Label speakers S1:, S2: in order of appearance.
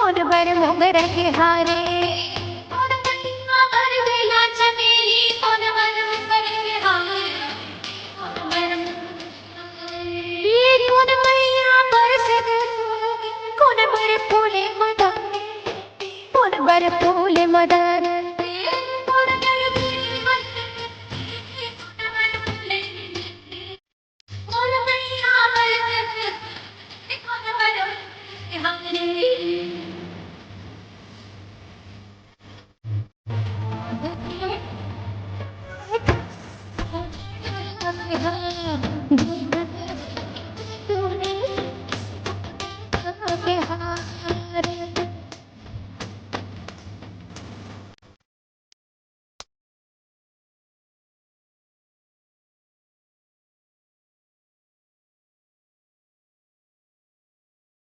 S1: और बर मोगर के हारे और मैया भर बेला चमेली और बर मोगर के हारे और बर ये कौन मैया पर से कौन बर फूले मदन कौन बर फूले मदन